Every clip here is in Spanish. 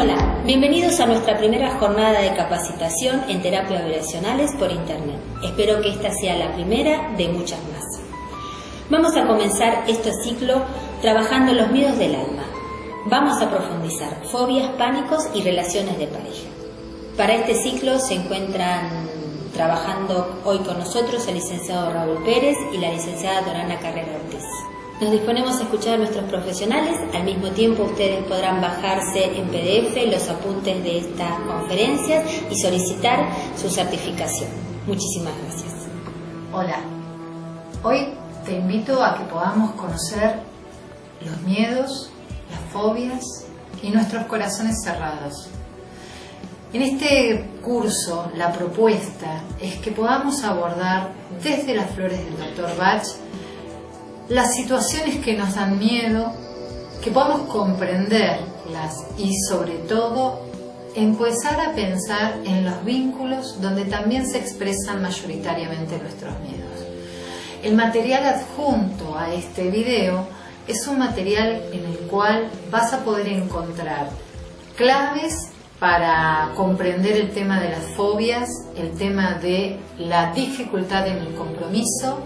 Hola, bienvenidos a nuestra primera jornada de capacitación en terapias vibracionales por internet. Espero que esta sea la primera de muchas más. Vamos a comenzar este ciclo trabajando los miedos del alma. Vamos a profundizar fobias, pánicos y relaciones de pareja. Para este ciclo se encuentran trabajando hoy con nosotros el licenciado Raúl Pérez y la licenciada Dorana Carrera Ortiz. Nos disponemos a escuchar a nuestros profesionales, al mismo tiempo ustedes podrán bajarse en PDF los apuntes de estas conferencias y solicitar su certificación. Muchísimas gracias. Hola, hoy te invito a que podamos conocer los miedos, las fobias y nuestros corazones cerrados. En este curso la propuesta es que podamos abordar desde las flores del Dr. Bach las situaciones que nos dan miedo, que podamos comprenderlas y sobre todo empezar a pensar en los vínculos donde también se expresan mayoritariamente nuestros miedos. El material adjunto a este video es un material en el cual vas a poder encontrar claves para comprender el tema de las fobias, el tema de la dificultad en el compromiso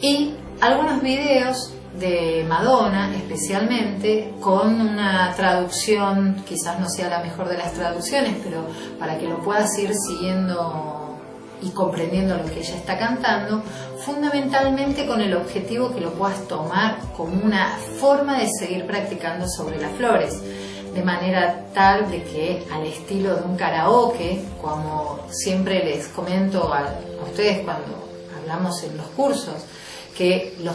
y algunos videos de Madonna especialmente con una traducción, quizás no sea la mejor de las traducciones, pero para que lo puedas ir siguiendo y comprendiendo lo que ella está cantando, fundamentalmente con el objetivo que lo puedas tomar como una forma de seguir practicando sobre las flores, de manera tal de que al estilo de un karaoke, como siempre les comento a ustedes cuando hablamos en los cursos, que los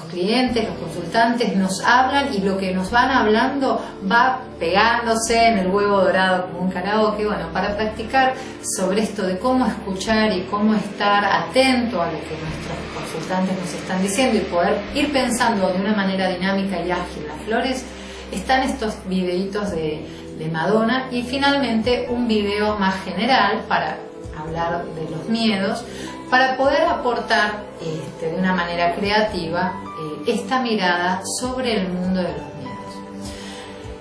clientes, los consultantes nos hablan y lo que nos van hablando va pegándose en el huevo dorado como un karaoke. Bueno, para practicar sobre esto de cómo escuchar y cómo estar atento a lo que nuestros consultantes nos están diciendo y poder ir pensando de una manera dinámica y ágil las flores, están estos videitos de Madonna y finalmente un video más general para hablar de los miedos, para poder aportar de una manera creativa esta mirada sobre el mundo de los miedos.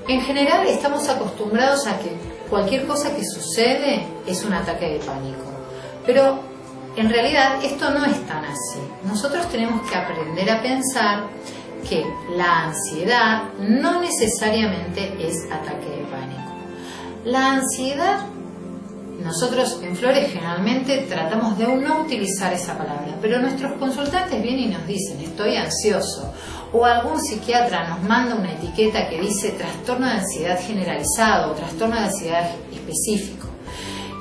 En general estamos acostumbrados a que cualquier cosa que sucede es un ataque de pánico, pero en realidad esto no es tan así. Nosotros tenemos que aprender a pensar que la ansiedad no necesariamente es ataque de pánico. La ansiedad, nosotros en Flores generalmente tratamos de no utilizar esa palabra, pero nuestros consultantes vienen y nos dicen estoy ansioso, o algún psiquiatra nos manda una etiqueta que dice trastorno de ansiedad generalizado o trastorno de ansiedad específico.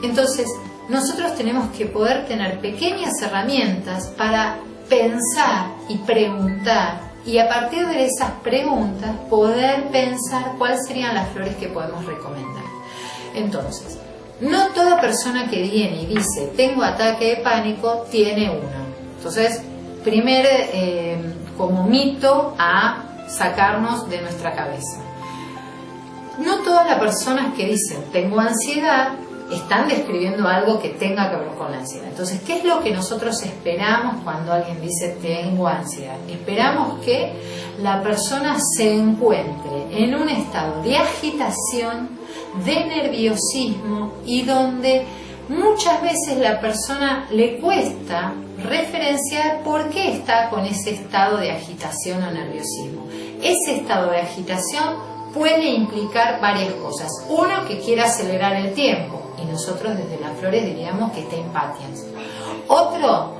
Entonces nosotros tenemos que poder tener pequeñas herramientas para pensar y preguntar, y a partir de esas preguntas poder pensar cuáles serían las flores que podemos recomendar. Entonces, no toda persona que viene y dice tengo ataque de pánico tiene uno. Entonces, primer como mito a sacarnos de nuestra cabeza. No todas las personas que dicen tengo ansiedad están describiendo algo que tenga que ver con la ansiedad. Entonces, ¿qué es lo que nosotros esperamos cuando alguien dice tengo ansiedad? Esperamos que la persona se encuentre en un estado de agitación, de nerviosismo y donde muchas veces la persona le cuesta referenciar por qué está con ese estado de agitación o nerviosismo. Ese estado de agitación puede implicar varias cosas. Uno, que quiera acelerar el tiempo y nosotros desde las flores diríamos que está impatiens. Otro,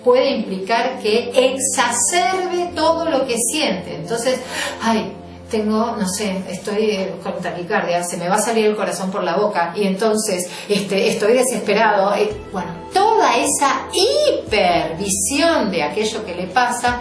puede implicar que exacerbe todo lo que siente. Entonces, tengo, no sé, estoy con taquicardia, se me va a salir el corazón por la boca y entonces estoy desesperado. Bueno, toda esa hipervisión de aquello que le pasa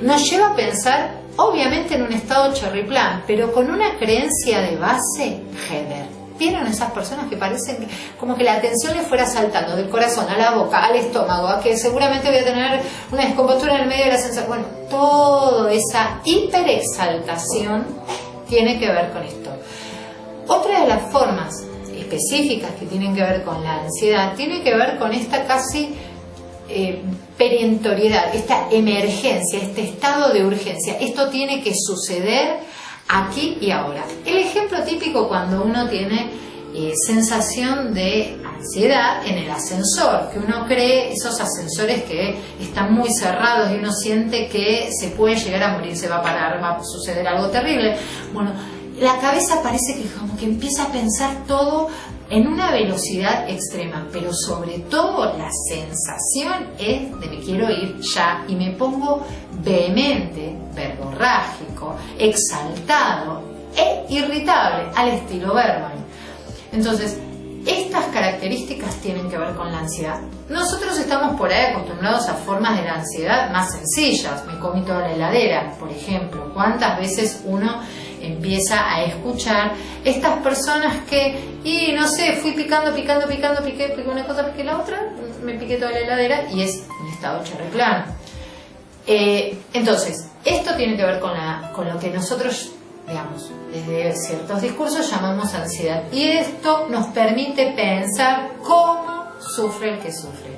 nos lleva a pensar, obviamente en un estado chorriplán, pero con una creencia de base Heather. ¿Vieron esas personas que parecen como que la tensión le fuera saltando del corazón a la boca, al estómago, a que seguramente voy a tener una descompostura en el medio de la sensación? Bueno, toda esa hiperexaltación tiene que ver con esto. Otra de las formas específicas que tienen que ver con la ansiedad tiene que ver con esta casi perentoriedad, esta emergencia, este estado de urgencia. Esto tiene que suceder aquí y ahora. El ejemplo ejemplo típico cuando uno tiene sensación de ansiedad en el ascensor, que uno cree esos ascensores que están muy cerrados y uno siente que se puede llegar a morir, se va a parar, va a suceder algo terrible. Bueno, la cabeza parece que como que empieza a pensar todo en una velocidad extrema, pero sobre todo la sensación es de me quiero ir ya y me pongo vehemente, verborrágico, exaltado e irritable al estilo Bergman. Entonces, estas características tienen que ver con la ansiedad. Nosotros estamos por ahí acostumbrados a formas de la ansiedad más sencillas. Me comí toda la heladera, por ejemplo. ¿Cuántas veces uno empieza a escuchar estas personas que, y no sé, fui piqué una cosa, piqué la otra, me piqué toda la heladera y es un estado chorreplano? Entonces, esto tiene que ver con lo que nosotros, digamos, desde ciertos discursos llamamos ansiedad, y esto nos permite pensar cómo sufre el que sufre.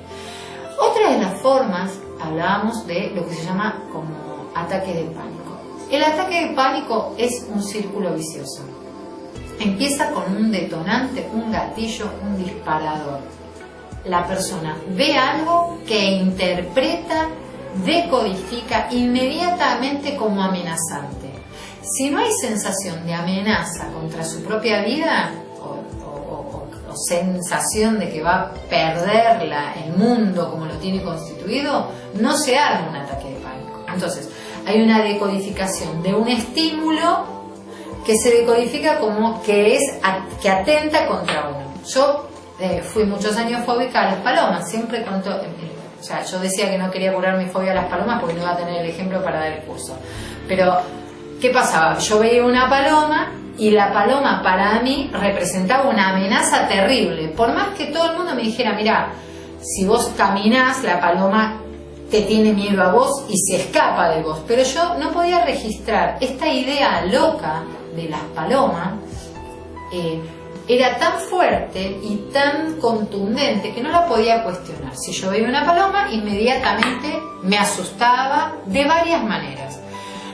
Otra de las formas, hablábamos de lo que se llama como ataque de pánico. El ataque de pánico es un círculo vicioso. Empieza con un detonante, un gatillo, un disparador. La persona ve algo que interpreta, decodifica inmediatamente como amenazante. Si no hay sensación de amenaza contra su propia vida o sensación de que va a perder el mundo como lo tiene constituido, no se arma un ataque de pánico. Entonces, hay una decodificación de un estímulo que se decodifica como que atenta contra uno. Yo fui muchos años fóbica a las palomas, siempre cuento, o sea, yo decía que no quería curar mi fobia a las palomas porque no iba a tener el ejemplo para dar el curso. Pero, ¿qué pasaba? Yo veía una paloma y la paloma para mí representaba una amenaza terrible. Por más que todo el mundo me dijera, mira, si vos caminás, la paloma te tiene miedo a vos y se escapa de vos. Pero yo no podía registrar esta idea loca de las palomas. Era tan fuerte y tan contundente que no la podía cuestionar. Si yo veía una paloma, inmediatamente me asustaba de varias maneras.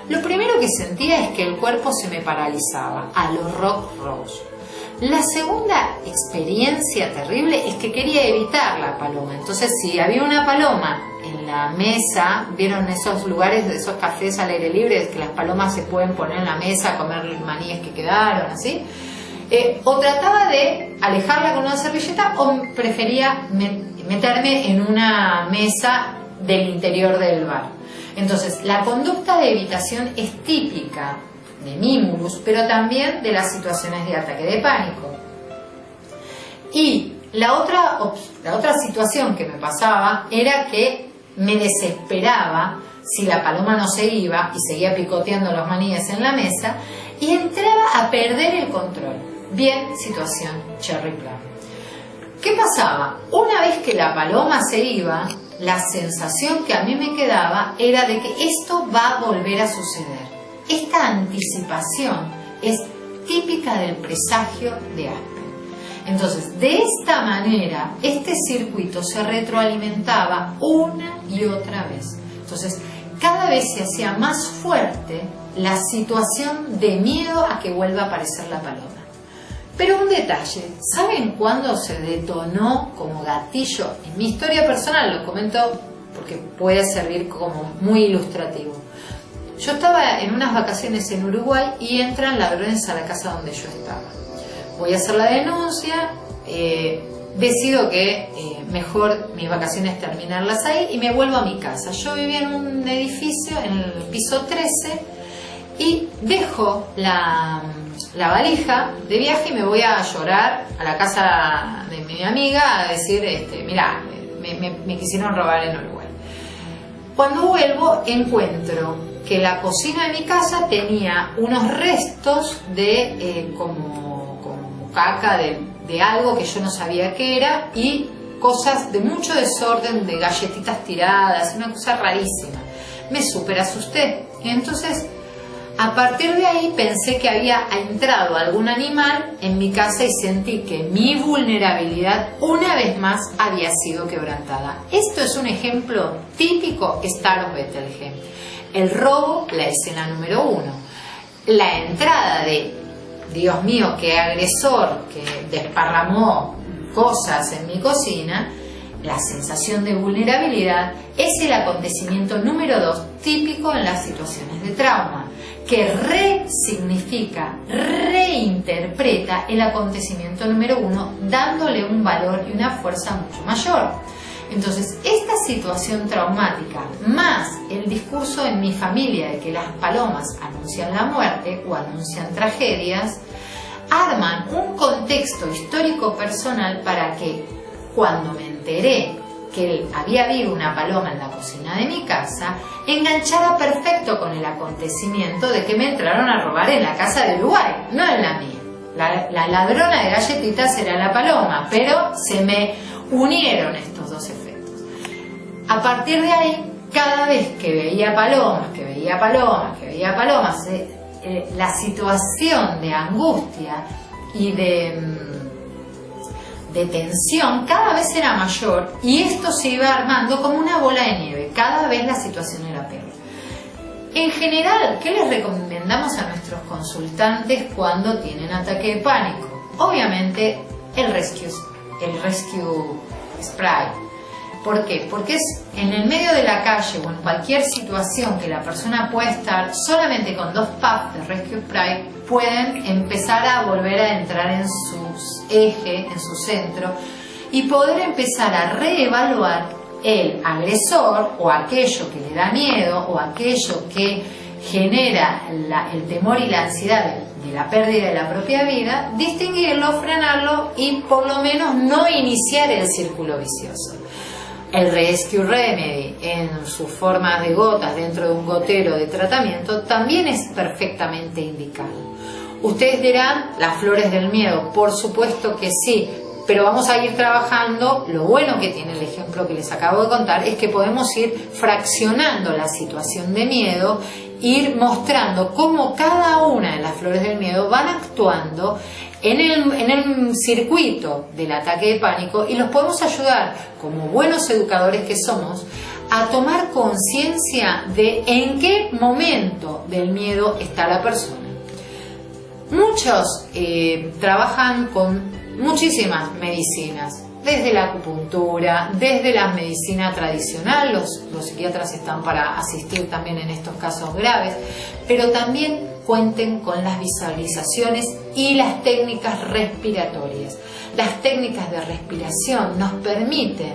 Lo primero que sentía es que el cuerpo se me paralizaba, a lo Rock Rose. La segunda experiencia terrible es que quería evitar la paloma. Entonces, si había una paloma en la mesa, ¿vieron esos lugares, esos cafés al aire libre, que las palomas se pueden poner en la mesa a comer los maníes que quedaron, así? O trataba de alejarla con una servilleta o prefería meterme en una mesa del interior del bar. Entonces, la conducta de evitación es típica de Mimulus, pero también de las situaciones de ataque de pánico. Y la otra situación que me pasaba era que me desesperaba si la paloma no se iba y seguía picoteando los maníes en la mesa y entraba a perder el control. Bien, situación cherry plan. ¿Qué pasaba? Una vez que la paloma se iba, la sensación que a mí me quedaba era de que esto va a volver a suceder. Esta anticipación es típica del presagio de Aspen. Entonces, de esta manera, este circuito se retroalimentaba una y otra vez. Entonces, cada vez se hacía más fuerte la situación de miedo a que vuelva a aparecer la paloma. Pero un detalle, ¿saben cuándo se detonó como gatillo? En mi historia personal, lo comento porque puede servir como muy ilustrativo. Yo estaba en unas vacaciones en Uruguay y entran ladrones a la casa donde yo estaba. Voy a hacer la denuncia, decido que mejor mis vacaciones terminarlas ahí y me vuelvo a mi casa. Yo vivía en un edificio en el piso 13 y dejo la valija de viaje y me voy a llorar a la casa de mi amiga a decir, mirá, me quisieron robar en Uruguay. Cuando vuelvo encuentro que la cocina de mi casa tenía unos restos de como caca de algo que yo no sabía qué era y cosas de mucho desorden, de galletitas tiradas, una cosa rarísima. Me súper asusté. Entonces, a partir de ahí pensé que había entrado algún animal en mi casa y sentí que mi vulnerabilidad una vez más había sido quebrantada. Esto es un ejemplo típico Star of Bethlehem. El robo, la escena número 1. La entrada de Dios mío, qué agresor que desparramó cosas en mi cocina, la sensación de vulnerabilidad es el acontecimiento número 2 típico en las situaciones de trauma, que resignifica, reinterpreta el acontecimiento número 1, dándole un valor y una fuerza mucho mayor. Entonces, esta situación traumática, más el discurso en mi familia de que las palomas anuncian la muerte o anuncian tragedias, arman un contexto histórico personal para que, cuando me enteré que había habido una paloma en la cocina de mi casa, enganchara perfecto con el acontecimiento de que me entraron a robar en la casa de Uruguay, no en la mía. La ladrona de galletitas era la paloma, pero se me unieron estos dos efectos. A partir de ahí, cada vez que veía palomas, la situación de angustia y de tensión cada vez era mayor, y esto se iba armando como una bola de nieve. Cada vez la situación era peor. En general, ¿qué les recomendamos a nuestros consultantes cuando tienen ataque de pánico? Obviamente el rescue spray. ¿Por qué? Porque es en el medio de la calle o en cualquier situación que la persona puede estar, solamente con 2 puffs de rescue spray pueden empezar a volver a entrar en su eje, en su centro, y poder empezar a reevaluar el agresor o aquello que le da miedo o aquello que genera el temor y la ansiedad de la pérdida de la propia vida, distinguirlo, frenarlo y por lo menos no iniciar el círculo vicioso. El Rescue Remedy en sus formas de gotas dentro de un gotero de tratamiento también es perfectamente indicado. Ustedes dirán, las flores del miedo, por supuesto que sí, pero vamos a ir trabajando. Lo bueno que tiene el ejemplo que les acabo de contar es que podemos ir fraccionando la situación de miedo, ir mostrando cómo cada una de las flores del miedo van actuando en el circuito del ataque de pánico, y los podemos ayudar, como buenos educadores que somos, a tomar conciencia de en qué momento del miedo está la persona. Muchos trabajan con muchísimas medicinas, desde la acupuntura, desde la medicina tradicional, los psiquiatras están para asistir también en estos casos graves, pero también cuenten con las visualizaciones y las técnicas respiratorias. Las técnicas de respiración nos permiten,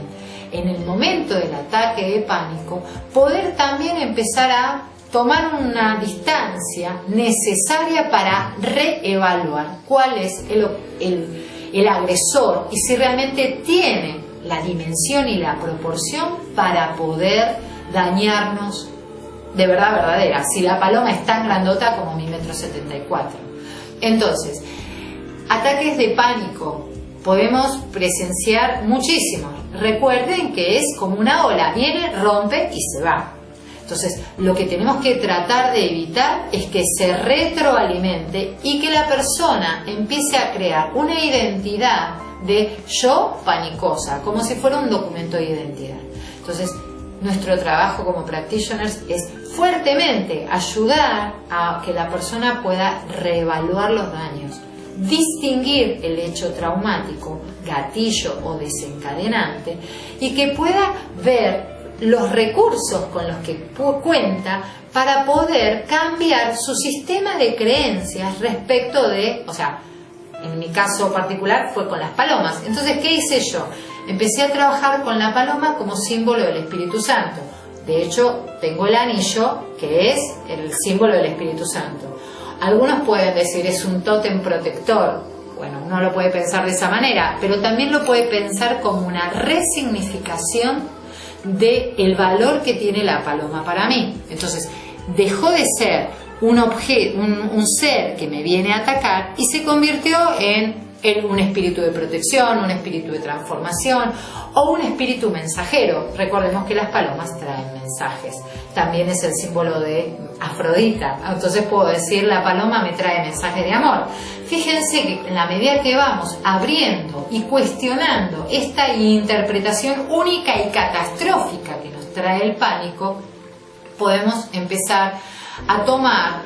en el momento del ataque de pánico, poder también empezar a tomar una distancia necesaria para reevaluar cuál es el agresor y si realmente tiene la dimensión y la proporción para poder dañarnos de verdad verdadera, si la paloma es tan grandota como mi 1,74 m. Entonces, ataques de pánico podemos presenciar muchísimos. Recuerden que es como una ola, viene, rompe y se va. Entonces, lo que tenemos que tratar de evitar es que se retroalimente y que la persona empiece a crear una identidad de yo panicosa, como si fuera un documento de identidad. Entonces, nuestro trabajo como practitioners es fuertemente ayudar a que la persona pueda reevaluar los daños, distinguir el hecho traumático, gatillo o desencadenante, y que pueda ver los recursos con los que cuenta para poder cambiar su sistema de creencias respecto de, o sea, en mi caso particular fue con las palomas. Entonces, ¿qué hice yo? Empecé a trabajar con la paloma como símbolo del Espíritu Santo. De hecho, tengo el anillo que es el símbolo del Espíritu Santo. Algunos pueden decir es un tótem protector. Bueno, uno lo puede pensar de esa manera, pero también lo puede pensar como una resignificación del valor que tiene la paloma para mí. Entonces, dejó de ser un ser que me viene a atacar y se convirtió en un espíritu de protección, un espíritu de transformación o un espíritu mensajero. Recordemos que las palomas traen mensajes. También es el símbolo de Afrodita. Entonces puedo decir, la paloma me trae mensajes de amor. Fíjense que en la medida que vamos abriendo y cuestionando esta interpretación única y catastrófica que nos trae el pánico, podemos empezar a tomar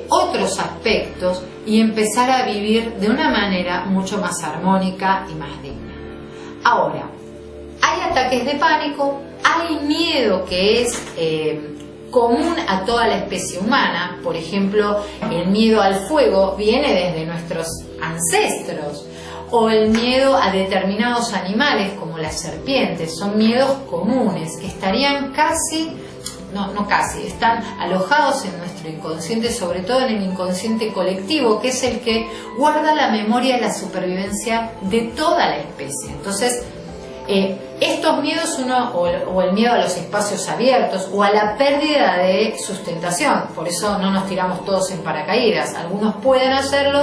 otros aspectos y empezar a vivir de una manera mucho más armónica y más digna. Ahora, hay ataques de pánico, hay miedo que es común a toda la especie humana. Por ejemplo, el miedo al fuego viene desde nuestros ancestros, o el miedo a determinados animales como las serpientes. Son miedos comunes que estarían están alojados en nuestro inconsciente, sobre todo en el inconsciente colectivo, que es el que guarda la memoria y la supervivencia de toda la especie. Entonces, estos miedos, o el miedo a los espacios abiertos o a la pérdida de sustentación, por eso no nos tiramos todos en paracaídas. Algunos pueden hacerlo,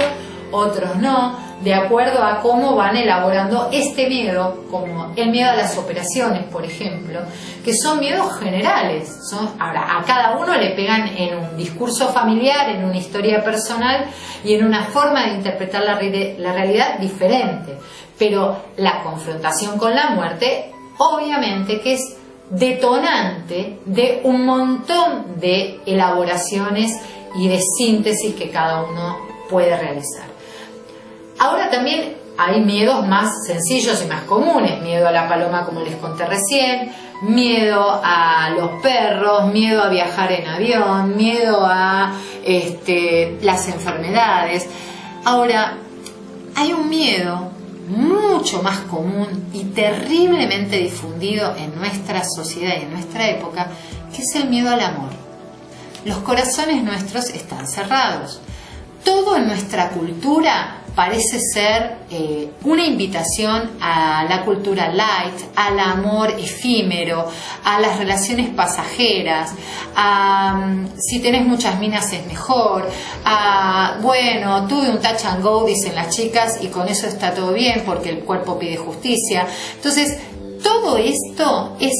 otros no, de acuerdo a cómo van elaborando este miedo, como el miedo a las operaciones, por ejemplo, que son miedos generales. Ahora, a cada uno le pegan en un discurso familiar, en una historia personal y en una forma de interpretar la realidad diferente. Pero la confrontación con la muerte, obviamente que es detonante de un montón de elaboraciones y de síntesis que cada uno puede realizar. Ahora también hay miedos más sencillos y más comunes: miedo a la paloma, como les conté recién, miedo a los perros, miedo a viajar en avión, miedo a las enfermedades. Ahora, hay un miedo mucho más común y terriblemente difundido en nuestra sociedad y en nuestra época, que es el miedo al amor. Los corazones nuestros están cerrados. Todo en nuestra cultura parece ser una invitación a la cultura light, al amor efímero, a las relaciones pasajeras, a si tenés muchas minas es mejor, a bueno, tuve un touch and go, dicen las chicas, y con eso está todo bien porque el cuerpo pide justicia. Entonces, todo esto es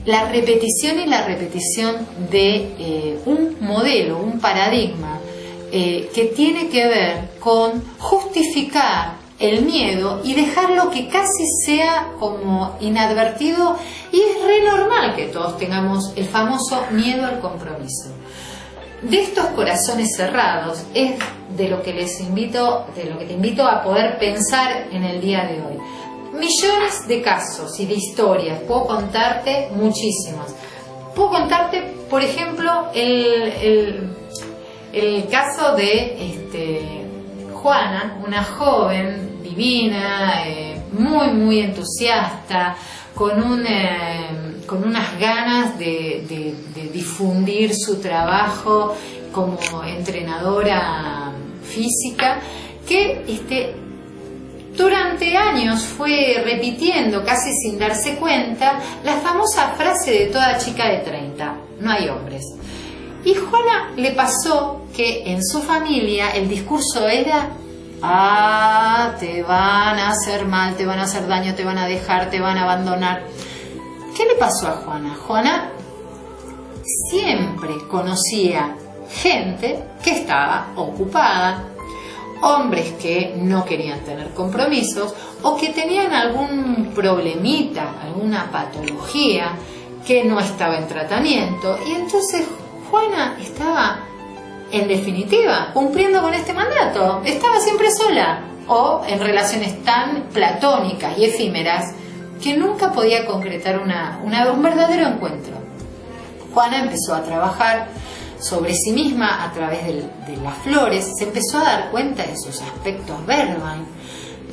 la repetición y la repetición de un modelo, un paradigma que tiene que ver con justificar el miedo y dejarlo que casi sea como inadvertido, y es re normal que todos tengamos el famoso miedo al compromiso. De estos corazones cerrados es de lo que te invito a poder pensar en el día de hoy. Millones de casos y de historias, puedo contarte muchísimas. Puedo contarte, por ejemplo, el caso de Juana, una joven divina, muy entusiasta, con unas ganas de difundir su trabajo como entrenadora física, que durante años fue repitiendo, casi sin darse cuenta, la famosa frase de toda chica de 30: no hay hombres. Y Juana le pasó que en su familia el discurso era: te van a hacer mal, te van a hacer daño, te van a dejar, te van a abandonar. ¿Qué le pasó a Juana? Juana siempre conocía gente que estaba ocupada, hombres que no querían tener compromisos o que tenían algún problemita, alguna patología que no estaba en tratamiento, y entonces Juana estaba, en definitiva, cumpliendo con este mandato. Estaba siempre sola o en relaciones tan platónicas y efímeras que nunca podía concretar un verdadero encuentro. Juana empezó a trabajar sobre sí misma a través de las flores, se empezó a dar cuenta de sus aspectos Bergman,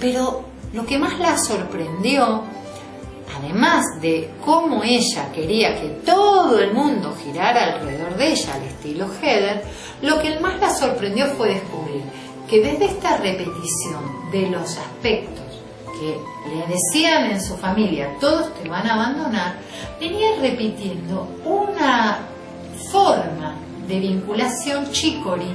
pero lo que más la sorprendió, además de cómo ella quería que todo el mundo girara alrededor de ella al estilo Heather, lo que más la sorprendió fue descubrir que desde esta repetición de los aspectos que le decían en su familia: todos te van a abandonar, venía repitiendo una forma de vinculación chicory,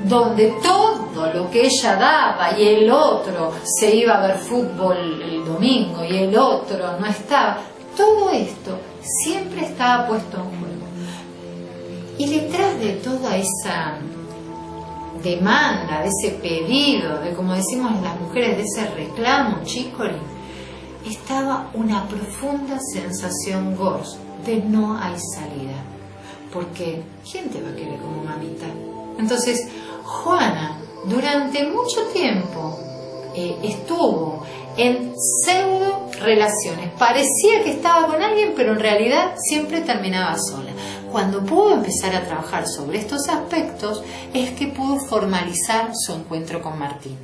donde todo lo que ella daba y el otro se iba a ver fútbol el domingo y el otro no estaba, todo esto siempre estaba puesto en juego. Y detrás de toda esa demanda, de ese pedido, de, como decimos las mujeres, de ese reclamo chicory, estaba una profunda sensación gorge de no hay salida. Porque ¿quién te va a querer como mamita? Entonces, Juana durante mucho tiempo estuvo en pseudo relaciones. Parecía que estaba con alguien, pero en realidad siempre terminaba sola. Cuando pudo empezar a trabajar sobre estos aspectos, es que pudo formalizar su encuentro con Martín.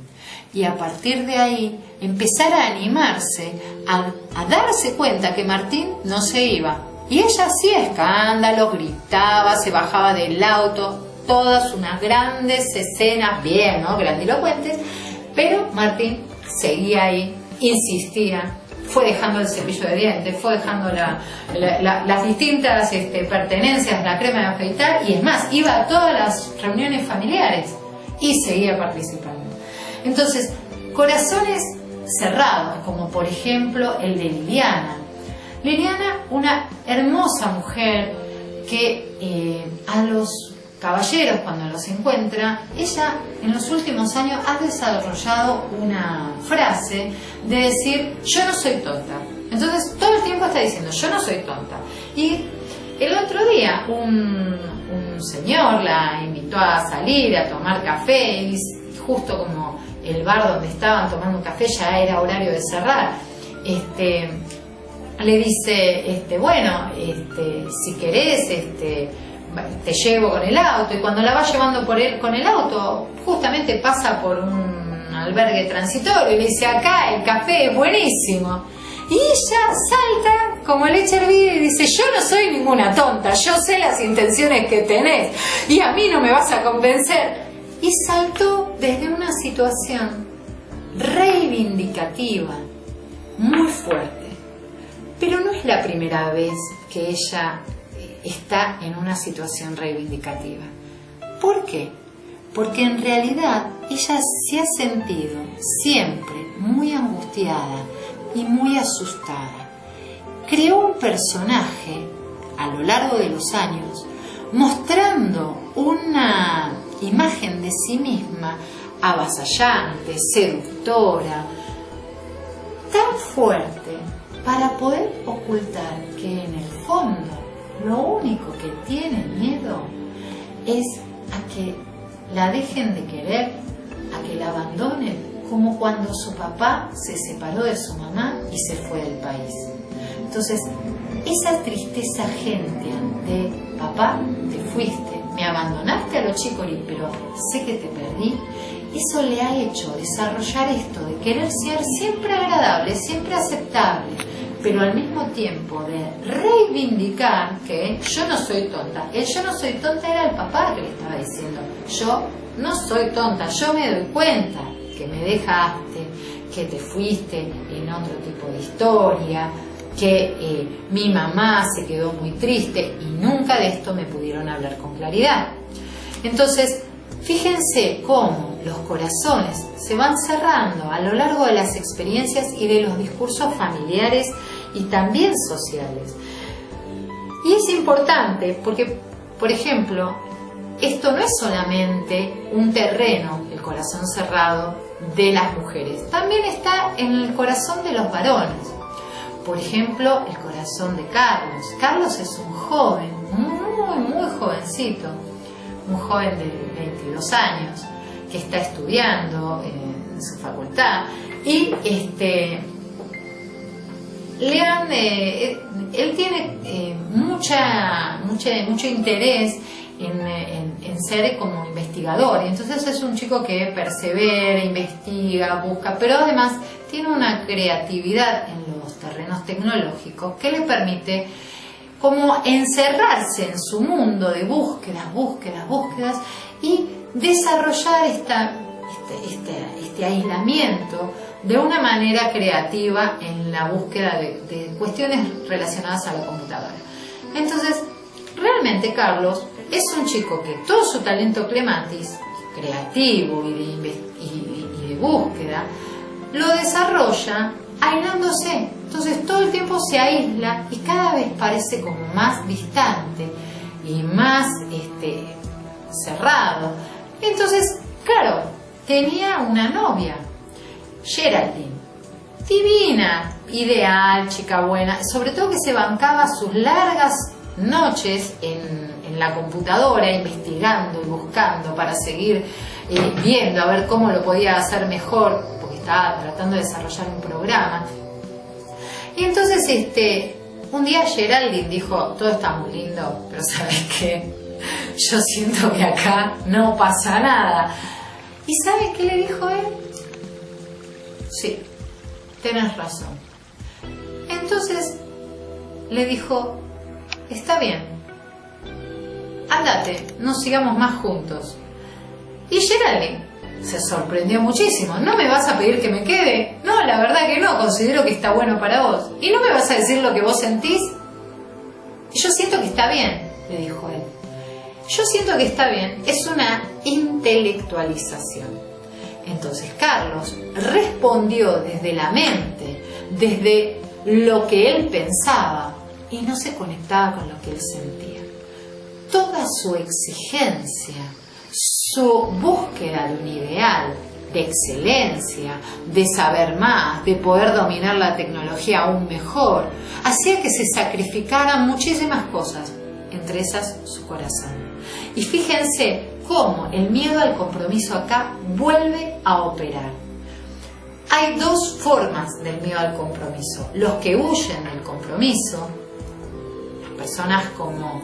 Y a partir de ahí, empezar a animarse, a darse cuenta que Martín no se iba. Y ella hacía escándalos, gritaba, se bajaba del auto, todas unas grandes escenas, bien, ¿no?, grandilocuentes, pero Martín seguía ahí, insistía, fue dejando el cepillo de dientes, fue dejando las distintas pertenencias, la crema de afeitar, y es más, iba a todas las reuniones familiares y seguía participando. Entonces, corazones cerrados, como por ejemplo el de Liliana. Liliana, una hermosa mujer que a los caballeros, cuando los encuentra, ella en los últimos años ha desarrollado una frase de decir: yo no soy tonta. Entonces todo el tiempo está diciendo: yo no soy tonta. Y el otro día un señor la invitó a salir a tomar café, y justo como el bar donde estaban tomando café ya era horario de cerrar, le dice: bueno, si querés, te llevo con el auto. Y cuando la va llevando con el auto, justamente pasa por un albergue transitorio y le dice: acá el café es buenísimo. Y ella salta como leche hervida y dice: yo no soy ninguna tonta, yo sé las intenciones que tenés y a mí no me vas a convencer. Y saltó desde una situación reivindicativa muy fuerte. Pero no es la primera vez que ella está en una situación reivindicativa. ¿Por qué? Porque en realidad ella se ha sentido siempre muy angustiada y muy asustada. Creó un personaje a lo largo de los años mostrando una imagen de sí misma avasallante, seductora, tan fuerte para poder ocultar que en el fondo lo único que tiene miedo es a que la dejen de querer, a que la abandonen, como cuando su papá se separó de su mamá y se fue del país. Entonces, esa tristeza agentia de: papá, te fuiste, me abandonaste a lo chicorí, pero sé que te perdí, eso le ha hecho desarrollar esto de querer ser siempre agradable, siempre aceptable, pero al mismo tiempo de reivindicar que yo no soy tonta. El yo no soy tonta era el papá que le estaba diciendo: yo no soy tonta, yo me doy cuenta que me dejaste, que te fuiste en otro tipo de historia, que mi mamá se quedó muy triste y nunca de esto me pudieron hablar con claridad. Entonces, fíjense cómo los corazones se van cerrando a lo largo de las experiencias y de los discursos familiares y también sociales. Y es importante porque, por ejemplo, esto no es solamente un terreno, el corazón cerrado, de las mujeres. También está en el corazón de los varones. Por ejemplo, el corazón de Carlos. Carlos es un joven, muy jovencito, un joven de 22 años, que está estudiando en su facultad y él tiene mucho interés en ser como investigador, y entonces es un chico que persevera, investiga, busca, pero además tiene una creatividad en los terrenos tecnológicos que le permite como encerrarse en su mundo de búsquedas y desarrollar este aislamiento de una manera creativa en la búsqueda de cuestiones relacionadas a la computadora. Entonces, realmente Carlos es un chico que todo su talento clematis, creativo y de búsqueda, lo desarrolla aislándose. Entonces todo el tiempo se aísla y cada vez parece como más distante y más cerrado. Entonces, claro, tenía una novia, Geraldine, divina, ideal, chica buena, sobre todo que se bancaba sus largas noches en en la computadora investigando y buscando para seguir viendo a ver cómo lo podía hacer mejor, porque estaba tratando de desarrollar un programa. Y entonces un día Geraldine dijo, todo está muy lindo, pero ¿sabes qué? Yo siento que acá no pasa nada. ¿Y sabes qué le dijo él? Sí, tenés razón. Entonces le dijo, está bien, ándate, no sigamos más juntos. Y Geraldine se sorprendió muchísimo. ¿No me vas a pedir que me quede? No, la verdad que no, considero que está bueno para vos. ¿Y no me vas a decir lo que vos sentís? Yo siento que está bien, le dijo él. Yo siento que está bien, es una intelectualización. Entonces Carlos respondió desde la mente, desde lo que él pensaba, y no se conectaba con lo que él sentía. Toda su exigencia, su búsqueda de un ideal, de excelencia, de saber más, de poder dominar la tecnología aún mejor, hacía que se sacrificaran muchísimas cosas, entre esas su corazón. Y fíjense cómo el miedo al compromiso acá vuelve a operar. Hay dos formas del miedo al compromiso. Los que huyen del compromiso, las personas como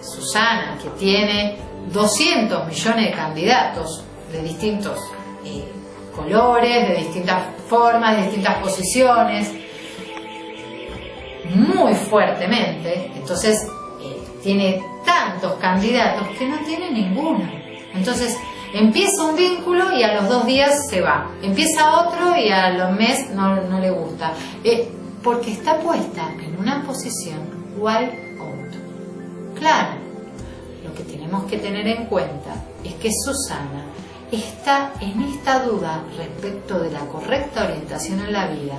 Susana, que tiene 200 millones de candidatos de distintos colores, de distintas formas, de distintas posiciones, muy fuertemente, entonces tiene tantos candidatos que no tiene ninguno. Entonces empieza un vínculo y a los 2 días se va, empieza otro y a los meses no le gusta, porque está puesta en una posición wild out. Claro, lo que tenemos que tener en cuenta es que Susana está en esta duda respecto de la correcta orientación en la vida,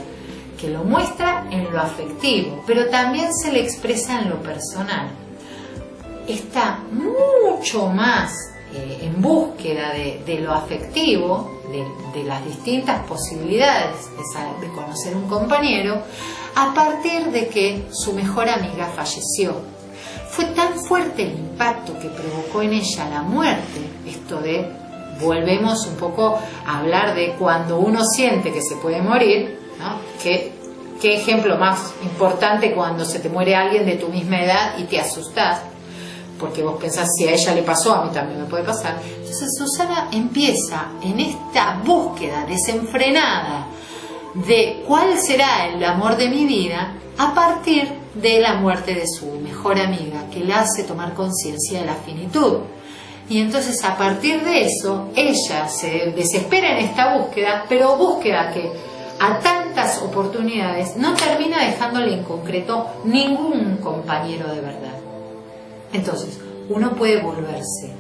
que lo muestra en lo afectivo, pero también se le expresa en lo personal. Está mucho más en búsqueda de lo afectivo, de las distintas posibilidades de conocer un compañero, a partir de que su mejor amiga falleció. Fue tan fuerte el impacto que provocó en ella la muerte, esto de, volvemos un poco a hablar de cuando uno siente que se puede morir, ¿no? ¿Qué ejemplo más importante cuando se te muere alguien de tu misma edad y te asustás? Porque vos pensás, si a ella le pasó, a mí también me puede pasar. Entonces Susana empieza en esta búsqueda desenfrenada de cuál será el amor de mi vida a partir de la muerte de su mejor amiga, que la hace tomar conciencia de la finitud. Y entonces a partir de eso, ella se desespera en esta búsqueda, pero búsqueda que a tantas oportunidades no termina dejándole en concreto ningún compañero de verdad. Entonces, uno puede volverse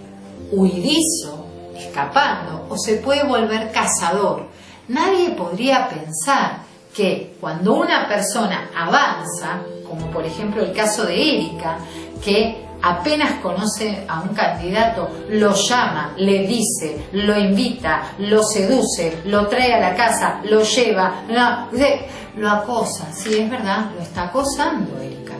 huidizo, escapando, o se puede volver cazador. Nadie podría pensar que cuando una persona avanza, como por ejemplo el caso de Erika, que apenas conoce a un candidato, lo llama, le dice, lo invita, lo seduce, lo trae a la casa, lo lleva, lo acosa. Sí, es verdad, lo está acosando Erika.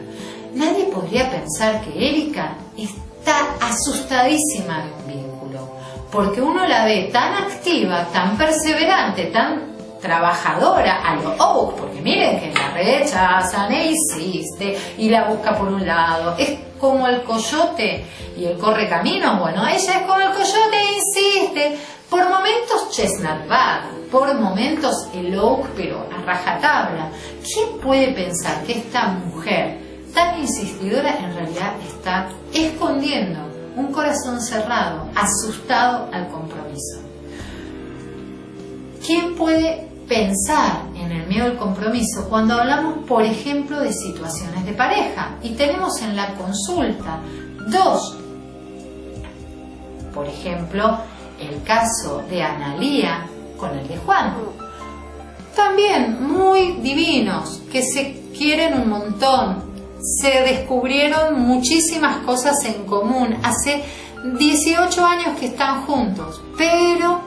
Nadie podría pensar que Erika está asustadísima de un vínculo, porque uno la ve tan activa, tan perseverante, tan trabajadora a lo Oak, porque miren que la rechazan e insiste y la busca por un lado. Es como el coyote y el correcaminos. Bueno, ella es como el coyote e insiste. Por momentos Chestnut Bud, por momentos el Oak, pero a rajatabla. ¿Quién puede pensar que esta mujer tan insistidora en realidad está escondiendo un corazón cerrado, asustado al compromiso? ¿Quién puede pensar en el miedo al compromiso cuando hablamos, por ejemplo, de situaciones de pareja? Y tenemos en la consulta 2. Por ejemplo, el caso de Analía con el de Juan. También muy divinos, que se quieren un montón. Se descubrieron muchísimas cosas en común. Hace 18 años que están juntos, pero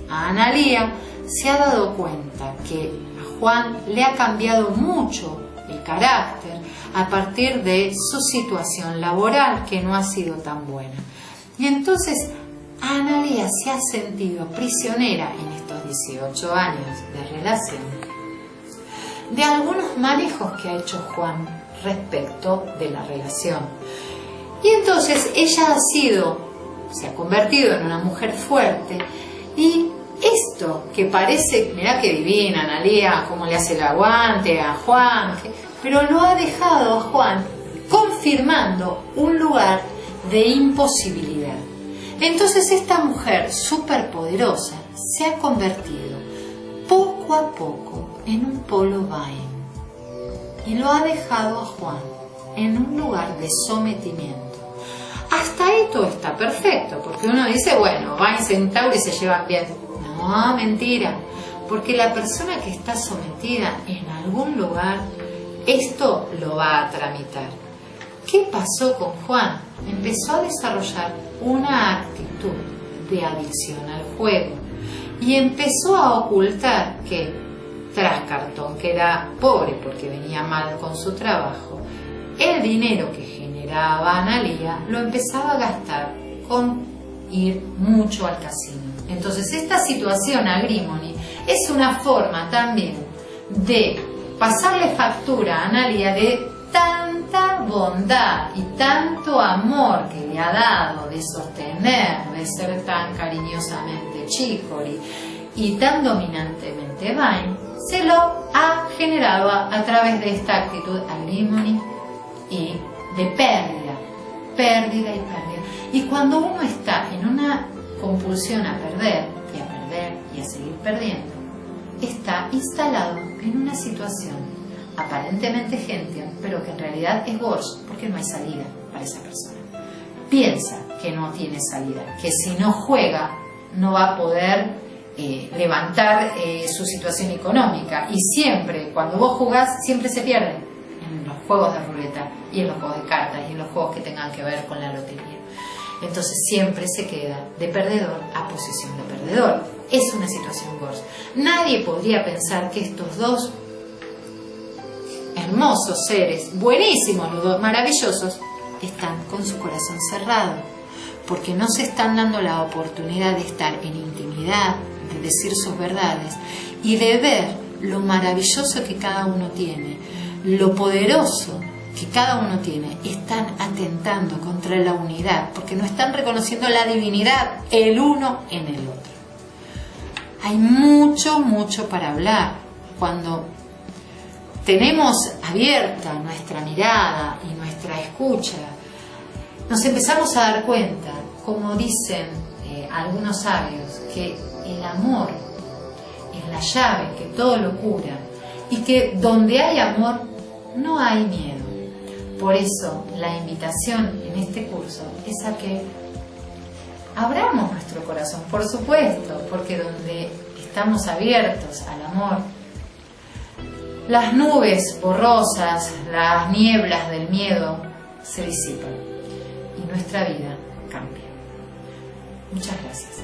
a Analía se ha dado cuenta que a Juan le ha cambiado mucho el carácter, a partir de su situación laboral que no ha sido tan buena. Y entonces Analía se ha sentido prisionera en estos 18 años de relación de algunos manejos que ha hecho Juan respecto de la relación. Y entonces ella se ha convertido en una mujer fuerte, y esto que parece, mirá que divina Analía, cómo le hace el aguante a Juan, pero lo ha dejado a Juan confirmando un lugar de imposibilidad. Entonces esta mujer superpoderosa se ha convertido poco a poco en un polo vain, y lo ha dejado a Juan en un lugar de sometimiento. Hasta ahí todo está perfecto, porque uno dice, bueno, Vain Centauri se llevan bien. No, mentira, porque la persona que está sometida en algún lugar, esto lo va a tramitar. ¿Qué pasó con Juan? Empezó a desarrollar una actitud de adicción al juego y empezó a ocultar que, tras cartón, que era pobre porque venía mal con su trabajo, el dinero que generaba Analía lo empezaba a gastar con ir mucho al casino. Entonces esta situación a Grimony es una forma también de pasarle factura a Analía de tanta bondad y tanto amor que le ha dado, de sostener, de ser tan cariñosamente Chicory y tan dominantemente Vain, se lo ha generado a través de esta actitud a Grimony y de pérdida y pérdida. Y cuando uno está en una compulsión a perder y a seguir perdiendo, está instalado en una situación aparentemente gentian, pero que en realidad es Gorge, porque no hay salida para esa persona. Piensa que no tiene salida, que si no juega no va a poder levantar su situación económica, y siempre, cuando vos jugás, siempre se pierde en los juegos de ruleta y en los juegos de cartas y en los juegos que tengan que ver con la lotería. Entonces siempre se queda de perdedor a posición de perdedor. Es una situación Gorge. Nadie podría pensar que estos dos hermosos seres, buenísimos los dos, maravillosos, están con su corazón cerrado, porque no se están dando la oportunidad de estar en intimidad, de decir sus verdades y de ver lo maravilloso que cada uno tiene, lo poderoso que cada uno tiene. Están atentando contra la unidad, porque no están reconociendo la divinidad el uno en el otro. Hay mucho para hablar. Cuando tenemos abierta nuestra mirada y nuestra escucha, nos empezamos a dar cuenta, como dicen algunos sabios, que el amor es la llave que todo lo cura, y que donde hay amor no hay miedo. Por eso la invitación en este curso es a que abramos nuestro corazón, por supuesto, porque donde estamos abiertos al amor, las nubes borrosas, las nieblas del miedo se disipan y nuestra vida cambia. Muchas gracias.